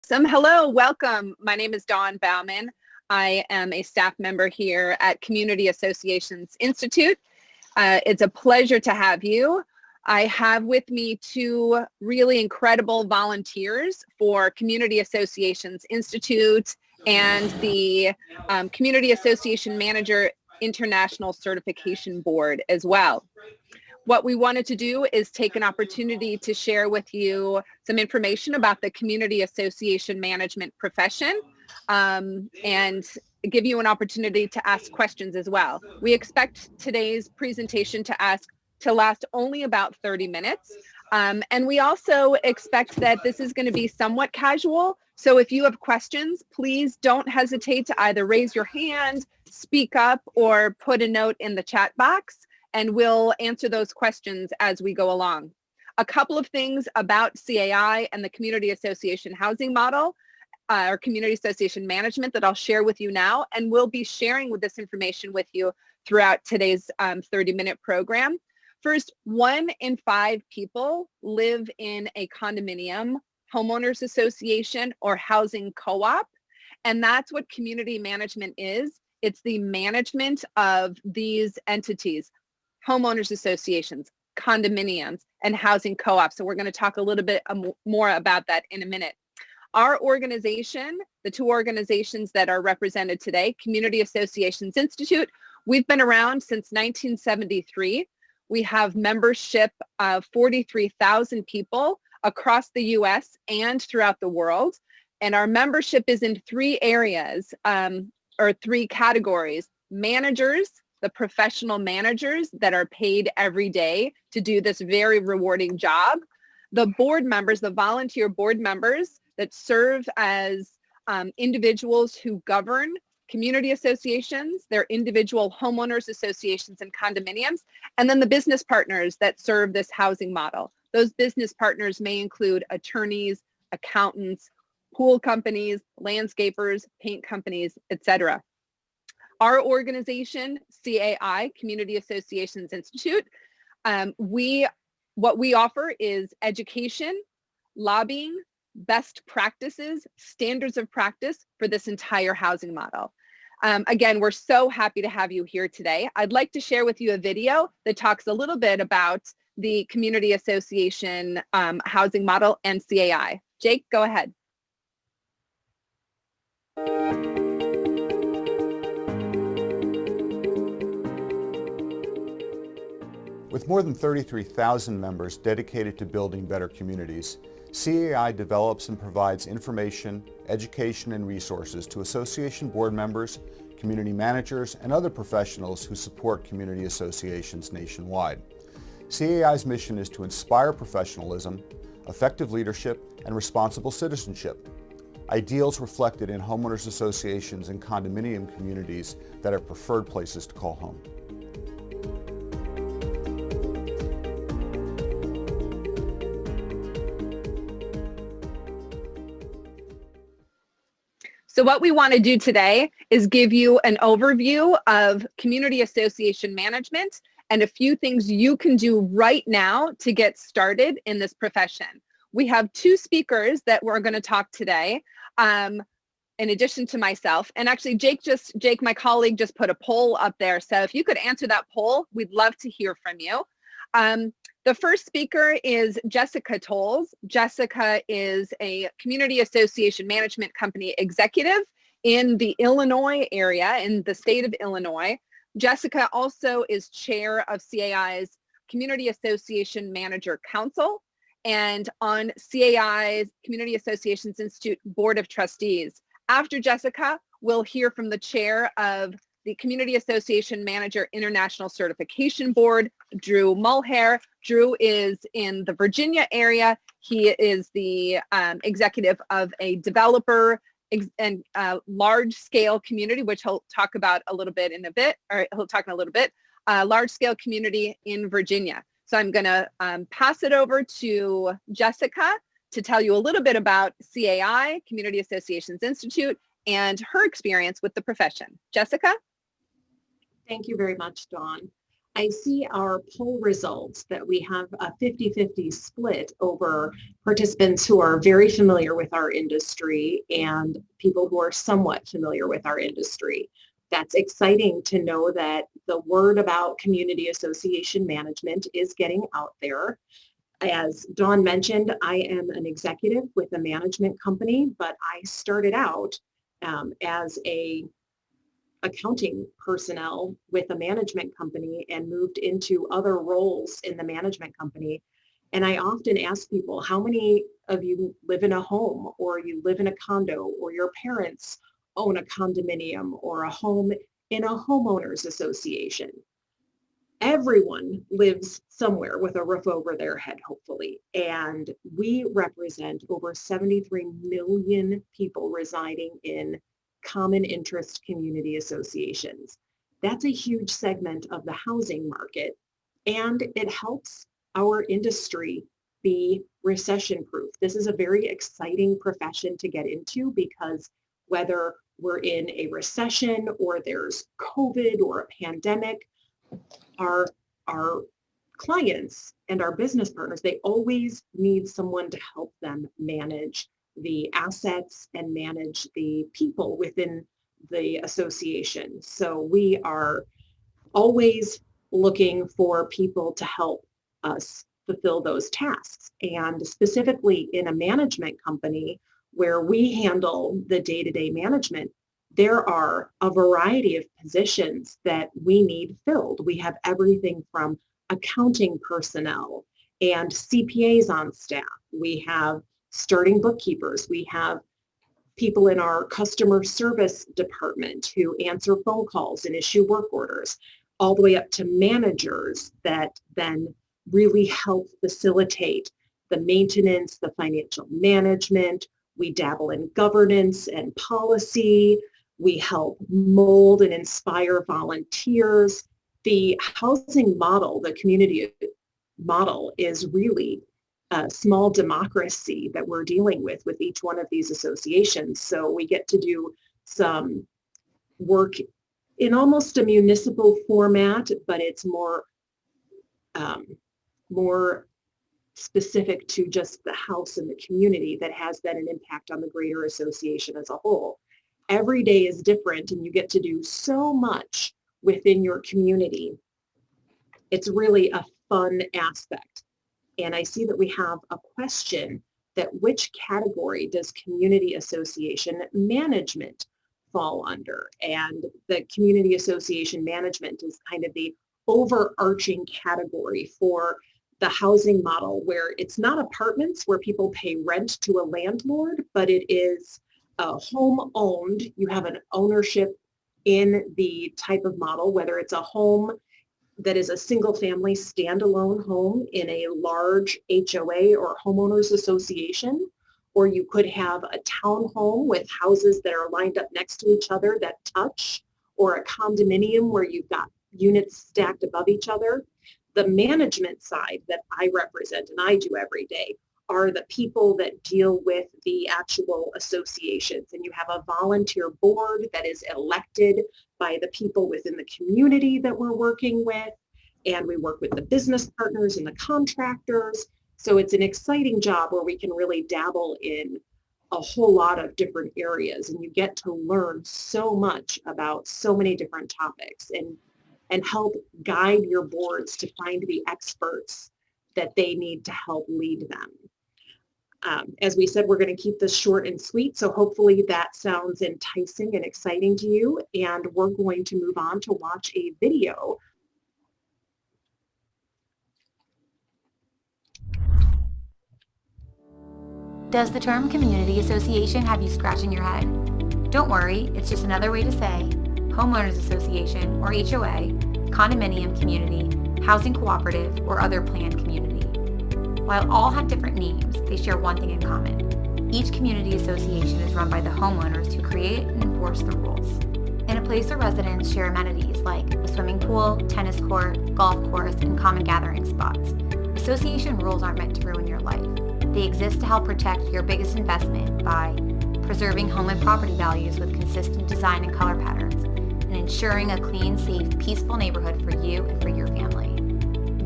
Awesome. Hello, welcome. My name is Dawn Bauman. I am a staff member here at Community Associations Institute. It's a pleasure to have you. I have with me two really incredible volunteers for Community Associations Institute and the Community Association Manager International Certification Board as well. What we wanted to do is take an opportunity to share with you some information about the community association management profession and give you an opportunity to ask questions as well. We expect today's presentation to last only about 30 minutes. And we also expect that this is going to be somewhat casual. So if you have questions, please don't hesitate to either raise your hand, speak up, or put a note in the chat box, and we'll answer those questions as we go along. A couple of things about CAI and the Community Association Housing Model, or Community Association Management, that I'll share with you now, and we'll be sharing with this information with you throughout today's 30-minute program. First, 1 in 5 people live in a condominium, homeowners association, or housing co-op, and that's what community management is. It's the management of these entities: homeowners associations, condominiums, and housing co-ops. So we're going to talk a little bit more about that in a minute. Our organization, the two organizations that are represented today, Community Associations Institute, we've been around since 1973. We have membership of 43,000 people across the US and throughout the world. And our membership is in 3 areas, or 3 categories: managers, the professional managers that are paid every day to do this very rewarding job; the board members, the volunteer board members that serve as individuals who govern community associations, their individual homeowners associations and condominiums; and then the business partners that serve this housing model. Those business partners may include attorneys, accountants, pool companies, landscapers, paint companies, etc. Our organization, CAI, Community Associations Institute, what we offer is education, lobbying, best practices, standards of practice for this entire housing model. Again, we're so happy to have you here today. I'd like to share with you a video that talks a little bit about the Community Association housing model and CAI. Jake, go ahead. With more than 33,000 members dedicated to building better communities, CAI develops and provides information, education, and resources to association board members, community managers, and other professionals who support community associations nationwide. CAI's mission is to inspire professionalism, effective leadership, and responsible citizenship, ideals reflected in homeowners associations and condominium communities that are preferred places to call home. So what we want to do today is give you an overview of community association management and a few things you can do right now to get started in this profession. We have 2 speakers that we're going to talk today, in addition to myself. And actually, Jake, my colleague, just put a poll up there. So if you could answer that poll, we'd love to hear from you. The first speaker is Jessica Tolles. Jessica is a community association management company executive in the Illinois area, in the state of Illinois. Jessica also is chair of CAI's Community Association Manager Council and on CAI's Community Associations Institute Board of Trustees. After Jessica, we'll hear from the chair of the Community Association Manager International Certification Board, Drew Mulhare. Drew is in the Virginia area. He is the executive of a developer and large-scale community, which he'll talk about a little bit in a bit, or he'll talk in a little bit, large-scale community in Virginia. So I'm going to pass it over to Jessica to tell you a little bit about CAI, Community Associations Institute, and her experience with the profession. Jessica? Thank you very much, Dawn. I see our poll results that we have a 50-50 split over participants who are very familiar with our industry and people who are somewhat familiar with our industry. That's exciting to know that the word about community association management is getting out there. As Dawn mentioned, I am an executive with a management company, but I started out as a accounting personnel with a management company and moved into other roles in the management company. And I often ask people, how many of you live in a home, or you live in a condo, or your parents own a condominium or a home in a homeowners association? Everyone lives somewhere with a roof over their head, hopefully. And we represent over 73 million people residing in common interest community associations. That's a huge segment of the housing market, and it helps our industry be recession proof. This is a very exciting profession to get into, because whether we're in a recession or there's COVID or a pandemic, our clients and our business partners, they always need someone to help them manage the assets and manage the people within the association. So we are always looking for people to help us fulfill those tasks. And specifically in a management company where we handle the day-to-day management, there are a variety of positions that we need filled. We have everything from accounting personnel and CPAs on staff. We have starting bookkeepers. We have people in our customer service department who answer phone calls and issue work orders, all the way up to managers that then really help facilitate the maintenance, the financial management. We dabble in governance and policy. We help mold and inspire volunteers. The housing model, the community model, is really a small democracy that we're dealing with each one of these associations. So we get to do some work in almost a municipal format, but it's more specific to just the house and the community that has then an impact on the greater association as a whole. Every day is different, and you get to do so much within your community. It's really a fun aspect. And I see that we have a question that which category does community association management fall under? And the community association management is kind of the overarching category for the housing model, where it's not apartments where people pay rent to a landlord, but it is home owned. You have an ownership in the type of model, whether it's a home that is a single family standalone home in a large HOA or homeowners association, or you could have a townhome with houses that are lined up next to each other that touch, or a condominium where you've got units stacked above each other. The management side that I represent and I do every day are the people that deal with the actual associations. And you have a volunteer board that is elected by the people within the community that we're working with. And we work with the business partners and the contractors. So it's an exciting job where we can really dabble in a whole lot of different areas, and you get to learn so much about so many different topics and help guide your boards to find the experts that they need to help lead them. As we said, we're going to keep this short and sweet, so hopefully that sounds enticing and exciting to you, and we're going to move on to watch a video. Does the term community association have you scratching your head? Don't worry, it's just another way to say homeowners association or HOA, condominium community, housing cooperative, or other planned community. While all have different names, they share one thing in common. Each community association is run by the homeowners who create and enforce the rules. In a place where residents share amenities like a swimming pool, tennis court, golf course, and common gathering spots, association rules aren't meant to ruin your life. They exist to help protect your biggest investment by preserving home and property values with consistent design and color patterns, and ensuring a clean, safe, peaceful neighborhood for you and for your family.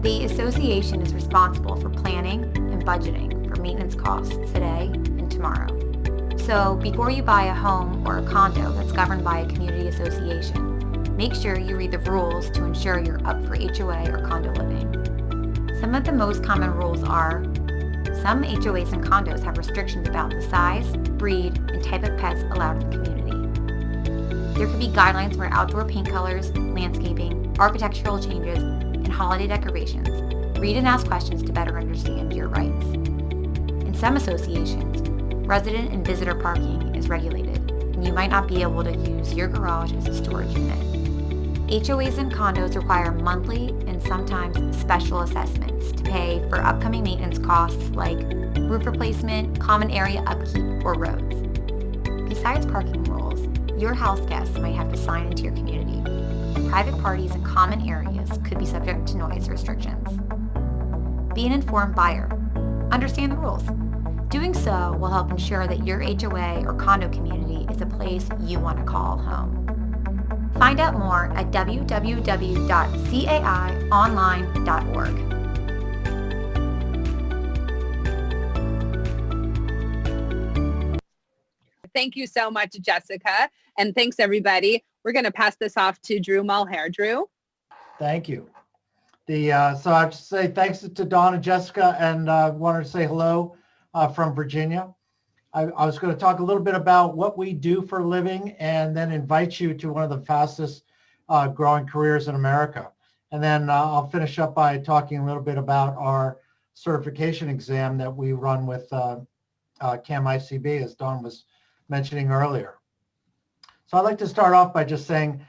The association is responsible for planning and budgeting for maintenance costs today and tomorrow. So before you buy a home or a condo that's governed by a community association, make sure you read the rules to ensure you're up for HOA or condo living. Some of the most common rules are: some HOAs and condos have restrictions about the size, breed, and type of pets allowed in the community. There could be guidelines for outdoor paint colors, landscaping, architectural changes, and holiday decorations. Read and ask questions to better understand your rights. In some associations, resident and visitor parking is regulated, and you might not be able to use your garage as a storage unit. HOAs and condos require monthly and sometimes special assessments to pay for upcoming maintenance costs like roof replacement, common area upkeep, or roads. Besides parking rules, your house guests might have to sign into your community, and private parties in common areas could be subject to noise restrictions. Be an informed buyer. Understand the rules. Doing so will help ensure that your HOA or condo community is a place you want to call home. Find out more at www.caionline.org. Thank you so much, Jessica. And thanks, everybody. We're going to pass this off to Drew Mulhare. Drew? Thank you. So I have to say thanks to Dawn and Jessica, and wanted to say hello from Virginia. I was going to talk a little bit about what we do for a living and then invite you to one of the fastest growing careers in America. And then I'll finish up by talking a little bit about our certification exam that we run with CAMICB, as Dawn was mentioning earlier. So I'd like to start off by just saying,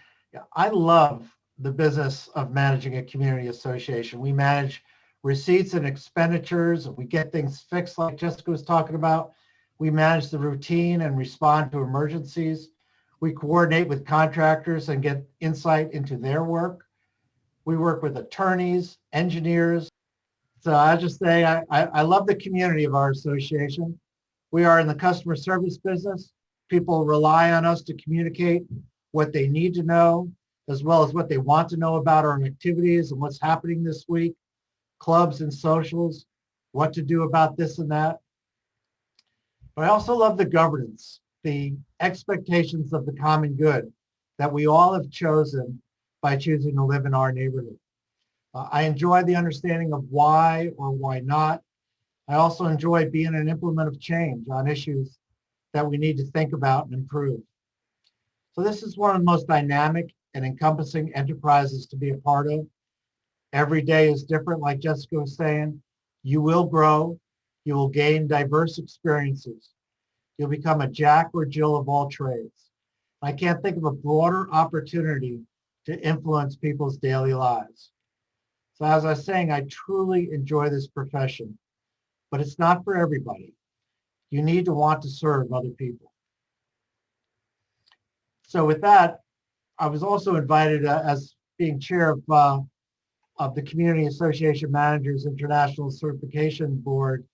I love the business of managing a community association. We manage receipts and expenditures. We get things fixed like Jessica was talking about. We manage the routine and respond to emergencies. We coordinate with contractors and get insight into their work. We work with attorneys, engineers. So I just say I love the community of our association. We are in the customer service business. People rely on us to communicate what they need to know, as well as what they want to know about our activities and what's happening this week, clubs and socials, what to do about this and that. But I also love the governance, the expectations of the common good that we all have chosen by choosing to live in our neighborhood. I enjoy the understanding of why or why not. I also enjoy being an implement of change on issues that we need to think about and improve. So this is one of the most dynamic and encompassing enterprises to be a part of. Every day is different, like Jessica was saying. You will grow. You will gain diverse experiences. You'll become a Jack or Jill of all trades. I can't think of a broader opportunity to influence people's daily lives. So as I was saying, I truly enjoy this profession, but it's not for everybody. You need to want to serve other people. So with that, I was also invited as being chair of the Community Association Managers International Certification Board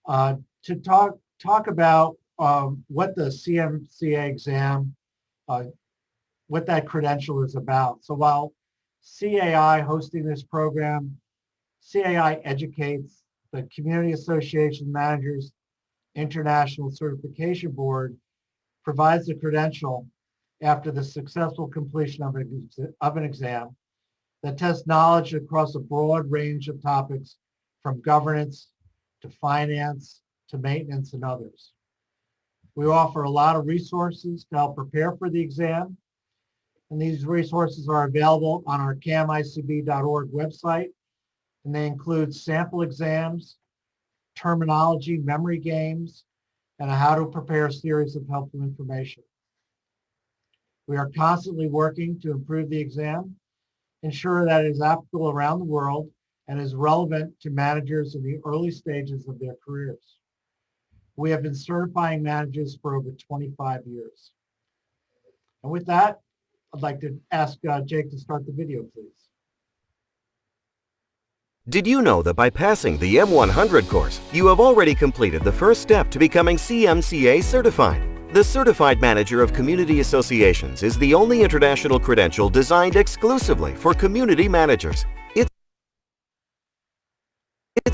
to talk about what the CMCA exam, what that credential is about. So while CAI hosting this program, CAI educates, the Community Association Managers International Certification Board provides the credential after the successful completion of an exam that tests knowledge across a broad range of topics, from governance to finance to maintenance and others. We offer a lot of resources to help prepare for the exam, and these resources are available on our camicb.org website, and they include sample exams, terminology, memory games, and a how to prepare series of helpful information. We are constantly working to improve the exam, ensure that it is applicable around the world and is relevant to managers in the early stages of their careers. We have been certifying managers for over 25 years. And with that, I'd like to ask Jake to start the video, please. Did you know that by passing the M100 course, you have already completed the first step to becoming CMCA certified? The Certified Manager of Community Associations is the only international credential designed exclusively for community managers.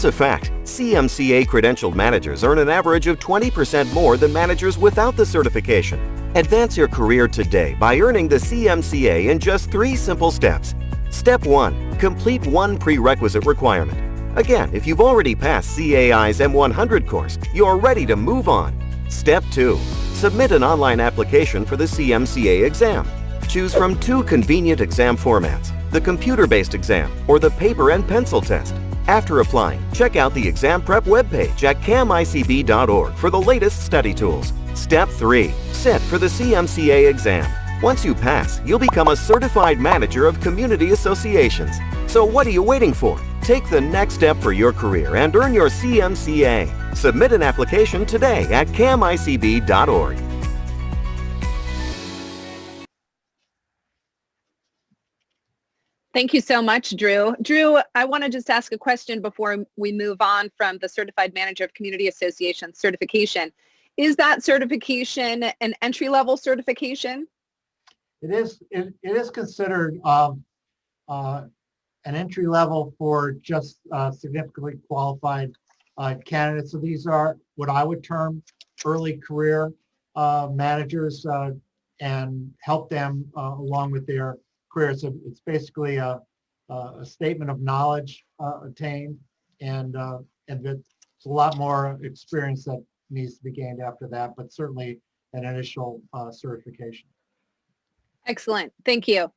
It's a fact. CMCA credentialed managers earn an average of 20% more than managers without the certification. Advance your career today by earning the CMCA in just 3 simple steps. Step 1. Complete one prerequisite requirement. Again, if you've already passed CAI's M100 course, you're ready to move on. Step 2. Submit an online application for the CMCA exam. Choose from 2 convenient exam formats, the computer-based exam or the paper and pencil test. After applying, check out the exam prep webpage at camicb.org for the latest study tools. Step 3. Sit for the CMCA exam. Once you pass, you'll become a certified manager of community associations. So what are you waiting for? Take the next step for your career and earn your CMCA. Submit an application today at camicb.org. Thank you so much, Drew. Drew, I want to just ask a question before we move on from the Certified Manager of Community Associations certification. Is that certification an entry-level certification? It is considered an entry level for just significantly qualified candidates. So these are what I would term early career managers and help them along with their career. So it's basically a statement of knowledge attained, and it's a lot more experience that needs to be gained after that, but certainly an initial certification. Excellent. Thank you.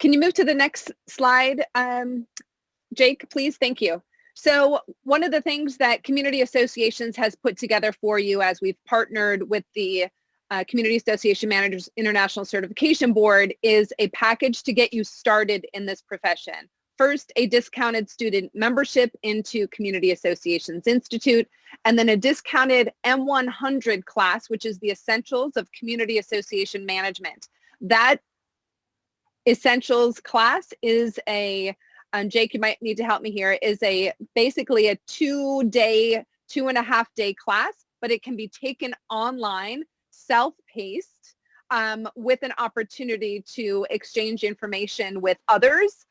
Can you move to the next slide, Jake, please? Thank you. So one of the things that Community Associations has put together for you as we've partnered with the Community Association Managers International Certification Board is a package to get you started in this profession. First, a discounted student membership into Community Associations Institute, and then a discounted M100 class, which is the Essentials of Community Association Management. That Essentials class is a, Jake, you might need to help me here, is basically a 2.5 day class, but it can be taken online, self-paced, with an opportunity to exchange information with others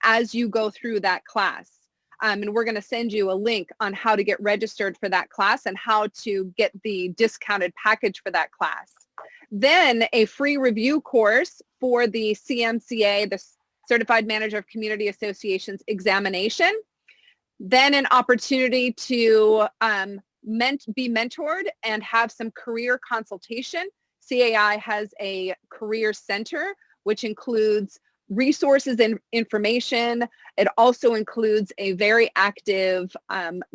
as you go through that class. And we're going to send you a link on how to get registered for that class and how to get the discounted package for that class. Then a free review course for the CMCA, the Certified Manager of Community Associations examination. Then an opportunity to be mentored and have some career consultation. CAI has a career center, which includes resources and information. It also includes a very active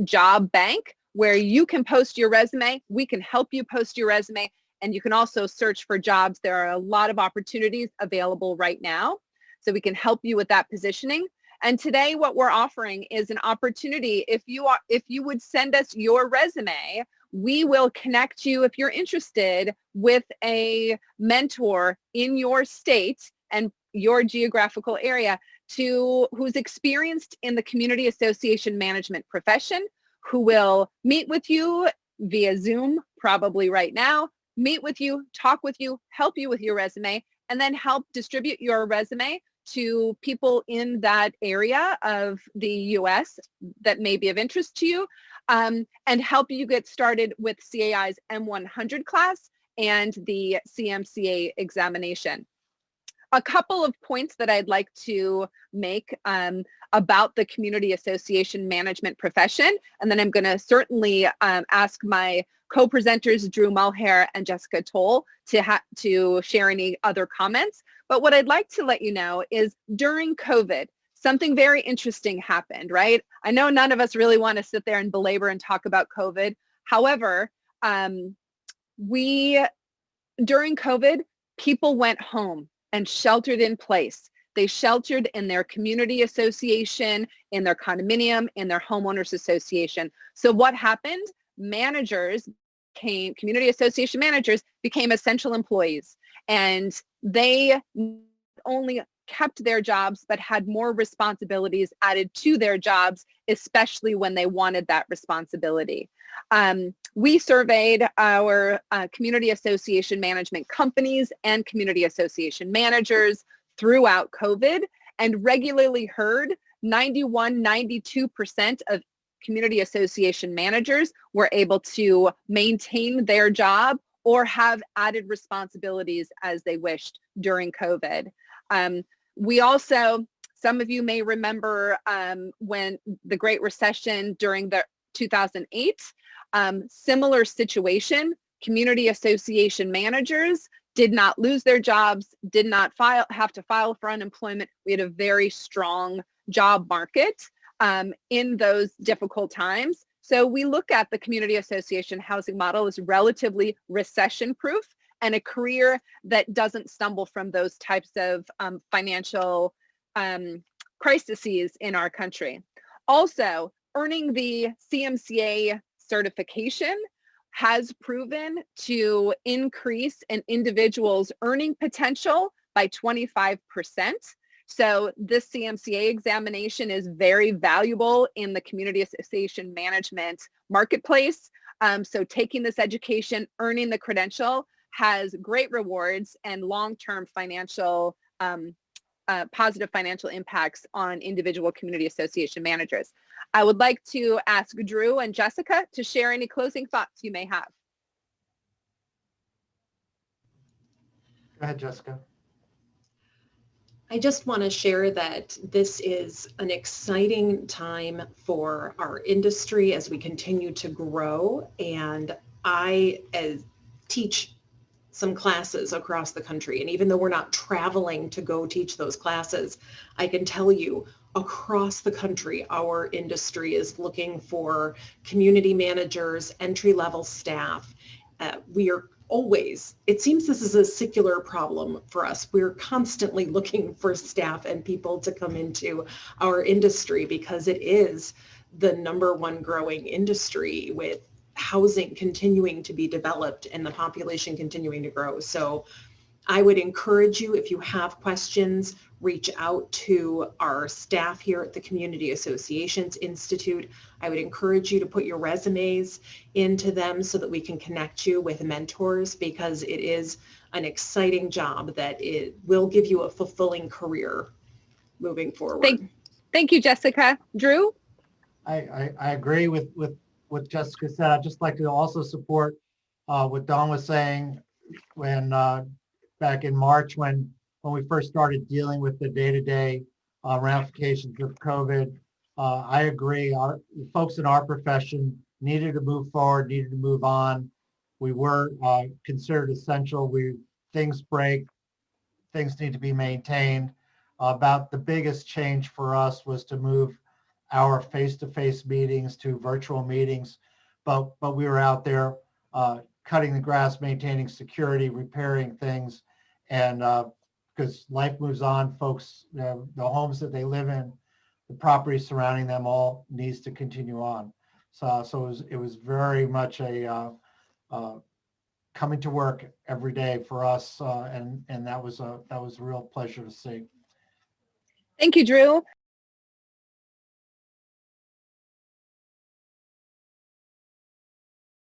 job bank where you can post your resume. We can help you post your resume, and you can also search for jobs. There are a lot of opportunities available right now, so we can help you with that positioning. And today what we're offering is an opportunity. If you would send us your resume, we will connect you, if you're interested, with a mentor in your state and your geographical area who's experienced in the community association management profession, who will meet with you via Zoom, probably right now, meet with you, talk with you, help you with your resume, and then help distribute your resume to people in that area of the U.S. that may be of interest to you, and help you get started with CAI's M100 class and the CMCA examination. A couple of points that I'd like to make about the community association management profession, and then I'm going to certainly ask my co-presenters Drew Mulhare and Jessica Toll to share any other comments. But what I'd like to let you know is during COVID, something very interesting happened, right? I know none of us really want to sit there and belabor and talk about COVID. However, during COVID, people went home and sheltered in place. They sheltered in their community association, in their condominium, in their homeowners association. So what happened? Community association managers became essential employees, and they not only kept their jobs, but had more responsibilities added to their jobs, especially when they wanted that responsibility. We surveyed our community association management companies and community association managers throughout COVID and regularly heard 92% of community association managers were able to maintain their job or have added responsibilities as they wished during COVID. We also, some of you may remember when the Great Recession during the 2008, similar situation, community association managers did not lose their jobs, did not have to file for unemployment. We had a very strong job market in those difficult times. So we look at the community association housing model as relatively recession-proof and a career that doesn't stumble from those types of financial crises in our country. Also, earning the CMCA certification has proven to increase an individual's earning potential by 25%. So this CMCA examination is very valuable in the community association management marketplace. So taking this education, earning the credential has great rewards and long-term financial, positive financial impacts on individual community association managers. I would like to ask Drew and Jessica to share any closing thoughts you may have. Go ahead, Jessica. I just want to share that this is an exciting time for our industry as we continue to grow. And I teach some classes across the country. And even though we're not traveling to go teach those classes, I can tell you across the country, our industry is looking for community managers, entry-level staff. We are always, it seems this is a secular problem for us. We're constantly looking for staff and people to come into our industry because it is the #1 growing industry with housing continuing to be developed and the population continuing to grow. So I would encourage you, if you have questions, reach out to our staff here at the Community Associations Institute. I would encourage you to put your resumes into them so that we can connect you with mentors, because it is an exciting job that it will give you a fulfilling career moving forward. Thank you, Jessica. Drew? I agree with what Jessica said. I'd just like to also support what Dawn was saying when back in March when we first started dealing with the day-to-day ramifications of COVID. I agree. Our folks in our profession needed to move forward, needed to move on. We were considered essential. Things break, things need to be maintained. About the biggest change for us was to move our face-to-face meetings to virtual meetings, but we were out there cutting the grass, maintaining security, repairing things, and because life moves on, folks, the homes that they live in, the property surrounding them all needs to continue on. So it was very much a coming to work every day for us, and that was a real pleasure to see. Thank you, Drew.